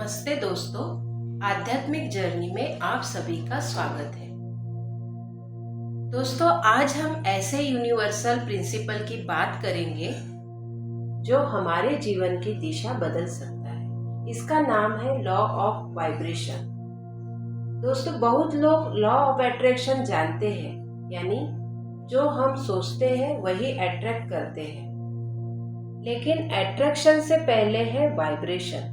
नमस्ते दोस्तों, आध्यात्मिक जर्नी में आप सभी का स्वागत है। दोस्तों, आज हम ऐसे यूनिवर्सल प्रिंसिपल की बात करेंगे जो हमारे जीवन की दिशा बदल सकता है। इसका नाम है लॉ ऑफ वाइब्रेशन। दोस्तों, बहुत लोग लॉ ऑफ अट्रैक्शन जानते हैं, यानी जो हम सोचते हैं वही अट्रैक्ट करते हैं। लेकिन अट्रैक्शन से पहले है वाइब्रेशन।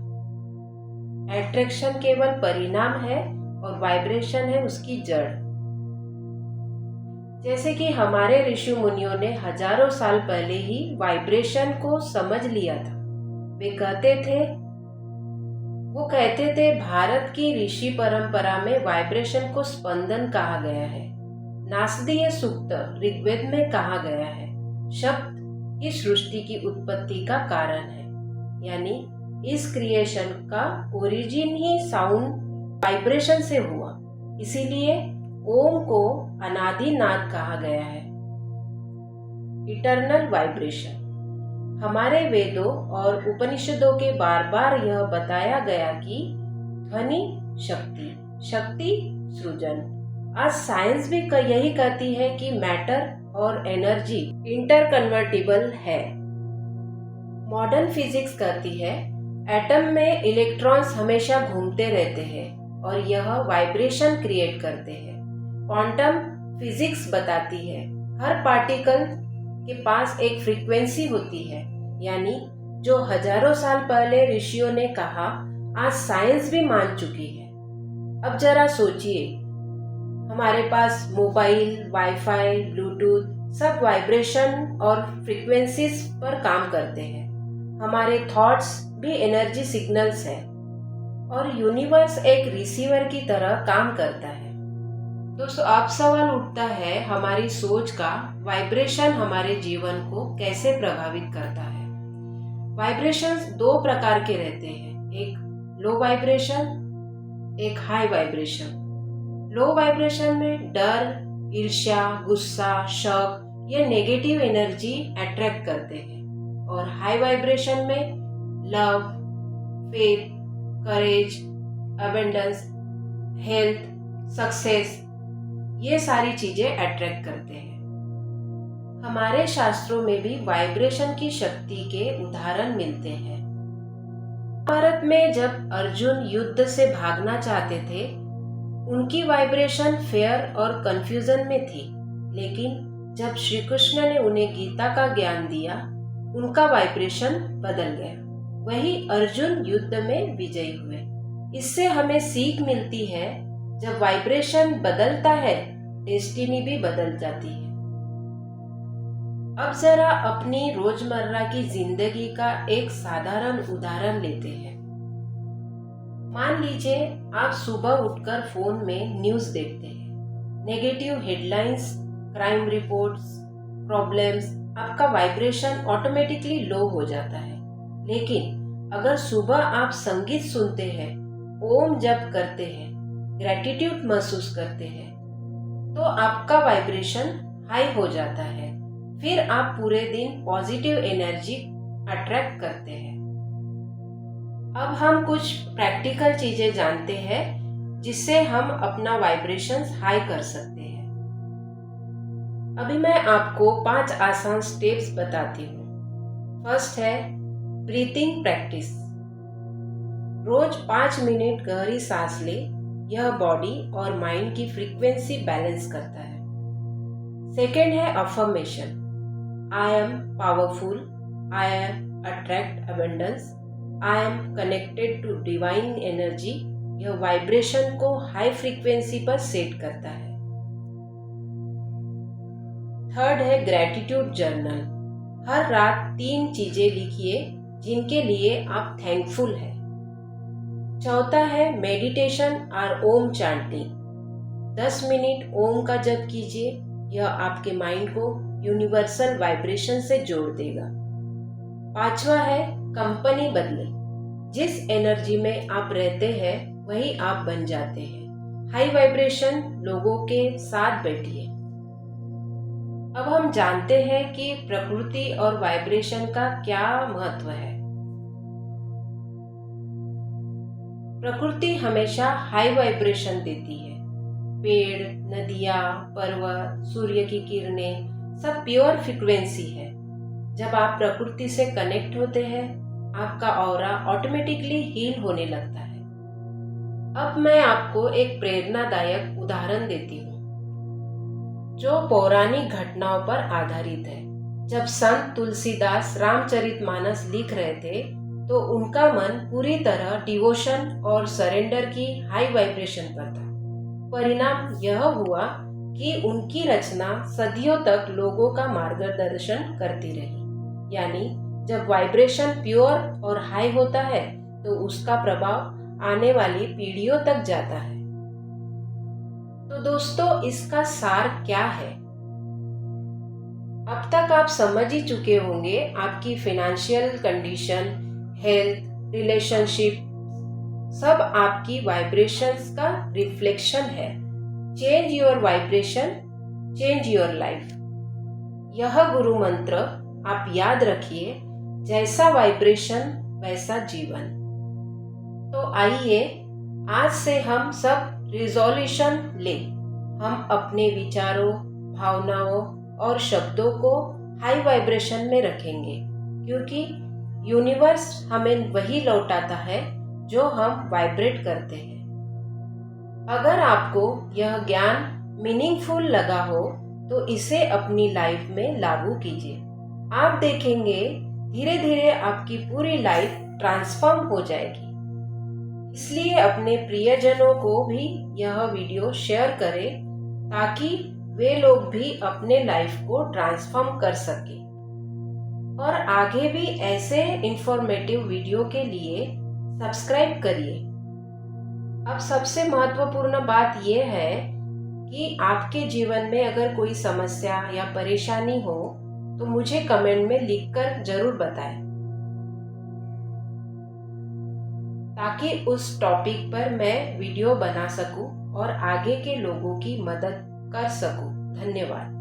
अट्रैक्शन केवल परिणाम है और वाइब्रेशन है उसकी जड़। जैसे कि हमारे ऋषि मुनियों ने हजारों साल पहले ही वाइब्रेशन को समझ लिया था। वो कहते थे भारत की ऋषि परंपरा में वाइब्रेशन को स्पंदन कहा गया है। नासदीय सूक्त ऋग्वेद में कहा गया है, शब्द ही सृष्टि की उत्पत्ति का कारण है, यानी इस क्रिएशन का ओरिजिन ही साउंड वाइब्रेशन से हुआ। इसीलिए ओम को अनादि नाद कहा गया है, इटर्नल वाइब्रेशन। हमारे वेदों और उपनिषदों के बार बार यह बताया गया कि ध्वनि शक्ति, शक्ति सृजन। आज साइंस भी यही कहती है कि मैटर और एनर्जी इंटरकन्वर्टिबल है। मॉडर्न फिजिक्स कहती है एटम में इलेक्ट्रॉन्स हमेशा घूमते रहते हैं और यह वाइब्रेशन क्रिएट करते हैं। क्वांटम फिजिक्स बताती है हर पार्टिकल के पास एक फ्रीक्वेंसी होती है, यानी जो हजारों साल पहले ऋषियों ने कहा आज साइंस भी मान चुकी है। अब जरा सोचिए, हमारे पास मोबाइल, वाईफाई, ब्लूटूथ सब वाइब्रेशन और फ्रीक्वेंसीज पर काम करते हैं। हमारे थॉट्स भी एनर्जी सिग्नल्स है और यूनिवर्स एक रिसीवर की तरह काम करता है। दोस्तों, अब सवाल उठता है हमारी सोच का वाइब्रेशन हमारे जीवन को कैसे प्रभावित करता है। वाइब्रेशंस दो प्रकार के रहते हैं, एक लो वाइब्रेशन, एक हाई वाइब्रेशन। लो वाइब्रेशन में डर, ईर्ष्या, गुस्सा, शक ये नेगेटिव एनर्जी अट्रैक्ट करते हैं और हाई वाइब्रेशन में लव, फेथ, करेज, अबेंडेंस, हेल्थ, सक्सेस ये सारी चीजें अट्रैक्ट करते हैं। हमारे शास्त्रों में भी वाइब्रेशन की शक्ति के उदाहरण मिलते हैं। भारत में जब अर्जुन युद्ध से भागना चाहते थे, उनकी वाइब्रेशन फेयर और कंफ्यूजन में थी, लेकिन जब श्री कृष्ण ने उन्हें गीता का ज्ञान दिया, उनका वाइब्रेशन बदल गया। वही अर्जुन युद्ध में विजयी हुए। इससे हमें सीख मिलती है, जब वाइब्रेशन बदलता है डेस्टिनी भी बदल जाती है। अब जरा अपनी रोजमर्रा की जिंदगी का एक साधारण उदाहरण लेते हैं। मान लीजिए आप सुबह उठकर फोन में न्यूज देखते हैं, negative headlines, crime reports, problems, आपका वाइब्रेशन ऑटोमेटिकली लो हो जाता है। लेकिन अगर सुबह आप संगीत सुनते हैं, ओम जप करते हैं, ग्रेटिट्यूड महसूस करते हैं, तो आपका वाइब्रेशन हाई हो जाता है। फिर आप पूरे दिन पॉजिटिव एनर्जी अट्रैक्ट करते हैं। अब हम कुछ प्रैक्टिकल चीजें जानते हैं जिससे हम अपना वाइब्रेशन हाई कर सकते हैं। अभी मैं आपको 5 आसान स्टेप्स बताती हूँ। फर्स्ट है ब्रीथिंग प्रैक्टिस। रोज 5 मिनट गहरी सांस ले, यह बॉडी और माइंड की फ्रीक्वेंसी बैलेंस करता है। सेकेंड है affirmation, I am powerful, I am attract abundance, I am connected to divine energy. यह वाइब्रेशन को हाई फ्रीक्वेंसी पर सेट करता है। थर्ड है ग्रेटिट्यूड जर्नल। हर रात 3 चीजें लिखिए जिनके लिए आप थैंकफुल हैं। चौथा है मेडिटेशन और ओम चैंटिंग। 10 मिनट ओम का जप कीजिए, यह आपके माइंड को यूनिवर्सल वाइब्रेशन से जोड़ देगा। पांचवा है कंपनी बदले। जिस एनर्जी में आप रहते हैं वही आप बन जाते हैं। हाई वाइब्रेशन लोगों के साथ बैठिए। अब हम जानते हैं कि प्रकृति और वाइब्रेशन का क्या महत्व है। प्रकृति हमेशा हाई वाइब्रेशन देती है। पेड़, नदियाँ, पर्वत, सूर्य की किरणें सब प्योर फ्रीक्वेंसी है। जब आप प्रकृति से कनेक्ट होते हैं, आपका ऑरा ऑटोमेटिकली हील होने लगता है। अब मैं आपको एक प्रेरणादायक उदाहरण देती हूँ जो पौराणिक घटनाओं पर आधारित है। जब संत तुलसीदास रामचरितमानस लिख रहे थे तो उनका मन पूरी तरह डिवोशन और सरेंडर की हाई वाइब्रेशन पर था। परिणाम यह हुआ कि उनकी रचना सदियों तक लोगों का मार्गदर्शन करती रही। यानी जब वाइब्रेशन प्योर और हाई होता है तो उसका प्रभाव आने वाली पीढ़ियों तक जाता है। तो दोस्तों, इसका सार क्या है? अब तक आप समझ ही चुके होंगे आपकी फाइनेंशियल कंडीशन, हेल्थ, रिलेशनशिप सब आपकी वाइब्रेशंस का रिफ्लेक्शन है। Change your vibration, change your life. यह गुरु मंत्र आप याद रखिए, जैसा वाइब्रेशन वैसा जीवन। तो आइए आज से हम सब रिजोल्यूशन लें। हम अपने विचारों, भावनाओं और शब्दों को हाई वाइब्रेशन में रखेंगे, क्योंकि यूनिवर्स हमें वही लौटाता है जो हम वाइब्रेट करते हैं। अगर आपको यह ज्ञान मीनिंगफुल लगा हो तो इसे अपनी लाइफ में लागू कीजिए। आप देखेंगे धीरे धीरे आपकी पूरी लाइफ ट्रांसफॉर्म हो जाएगी। इसलिए अपने प्रियजनों को भी यह वीडियो शेयर करें ताकि वे लोग भी अपने लाइफ को ट्रांसफॉर्म कर सके। और आगे भी ऐसे इंफॉर्मेटिव वीडियो के लिए सब्सक्राइब करिए। अब सबसे महत्वपूर्ण बात यह है कि आपके जीवन में अगर कोई समस्या या परेशानी हो तो मुझे कमेंट में लिखकर जरूर बताएं, ताकि उस टॉपिक पर मैं वीडियो बना सकूं और आगे के लोगों की मदद कर सकूं। धन्यवाद।